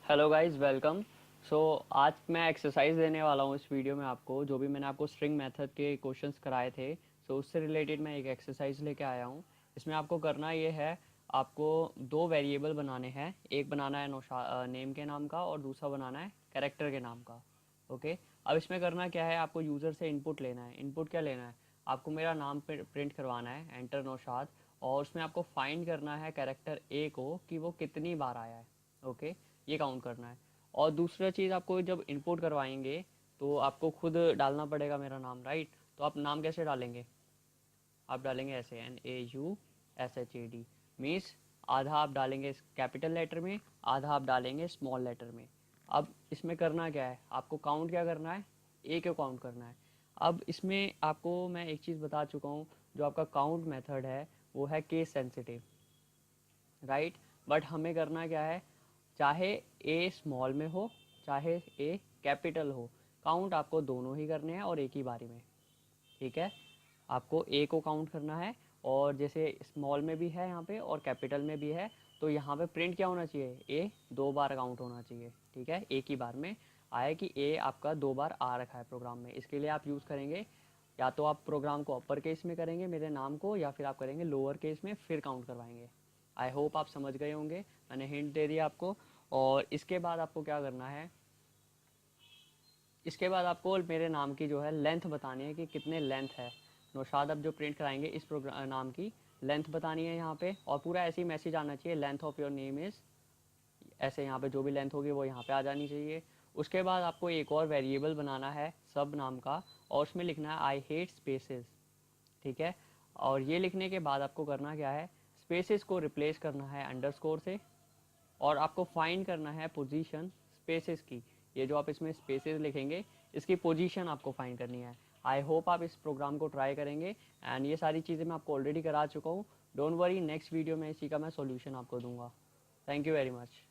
Hello guys, welcome. सो आज मैं exercise देने वाला हूँ इस वीडियो में आपको। जो भी मैंने आपको स्ट्रिंग मेथड के क्वेश्चंस कराए थे, उससे रिलेटेड मैं एक एक्सरसाइज लेके आया हूँ। इसमें आपको करना ये है, आपको दो वेरिएबल बनाने हैं। एक बनाना है नेम के नाम का और दूसरा बनाना है कैरेक्टर के नाम का। ओके। अब इसमें करना क्या है, आपको यूज़र से इनपुट लेना है। इनपुट क्या लेना है, आपको मेरा नाम प्रिंट करवाना है, एंटर नौशाद। और उसमें आपको फाइंड करना है कैरेक्टर ए को कि वो कितनी बार आया है। ओके, ये काउंट करना है। और दूसरा चीज़, आपको जब इंपोर्ट करवाएंगे तो आपको खुद डालना पड़ेगा मेरा नाम, राइट। तो आप नाम कैसे डालेंगे, आप डालेंगे ऐसे NAUSHAD। मीन्स आधा आप डालेंगे कैपिटल लेटर में, आधा आप डालेंगे स्मॉल लेटर में। अब इसमें करना क्या है, आपको काउंट क्या करना है, ए को काउंट करना है। अब इसमें आपको मैं एक चीज़ बता चुका हूँ, जो आपका काउंट मेथड है वो है केस सेंसिटिव, राइट। बट हमें करना क्या है, चाहे ए स्मॉल में हो चाहे ए कैपिटल हो, काउंट आपको दोनों ही करने हैं और एक ही बारी में। ठीक है, आपको ए को काउंट करना है, और जैसे स्मॉल में भी है यहाँ पे और कैपिटल में भी है, तो यहाँ पे प्रिंट क्या होना चाहिए, ए दो बार काउंट होना चाहिए। ठीक है, एक ही बार में आया कि ए आपका दो बार आ रखा है प्रोग्राम में। इसके लिए आप यूज़ करेंगे, या तो आप प्रोग्राम को अपर केस में करेंगे मेरे नाम को, या फिर आप करेंगे लोअर केस में फिर काउंट करवाएंगे। आई होप आप समझ गए होंगे, मैंने हिंट दे दिया आपको। और इसके बाद आपको क्या करना है, इसके बाद आपको मेरे नाम की जो है लेंथ बतानी है कि कितने लेंथ है। नौशाद अब जो प्रिंट कराएंगे इस प्रोग्राम नाम की लेंथ बतानी है यहाँ पे, और पूरा ऐसे ही मैसेज आना चाहिए, length of your name is, ऐसे यहाँ पे जो भी लेंथ होगी वो यहाँ पे आ जानी चाहिए। उसके बाद आपको एक और वेरिएबल बनाना है सब नाम का, और उसमें लिखना है आई हेट स्पेसेस। ठीक है, और ये लिखने के बाद आपको करना क्या है, स्पेसेस को रिप्लेस करना है अंडरस्कोर से, और आपको फाइंड करना है पोजीशन स्पेसेस की। ये जो आप इसमें स्पेसेस लिखेंगे, इसकी पोजीशन आपको फाइंड करनी है। आई होप आप इस प्रोग्राम को ट्राई करेंगे, एंड ये सारी चीज़ें मैं आपको ऑलरेडी करा चुका हूँ। डोंट वरी, नेक्स्ट वीडियो में इसी का मैं सॉल्यूशन आपको दूंगा। Thank you very much.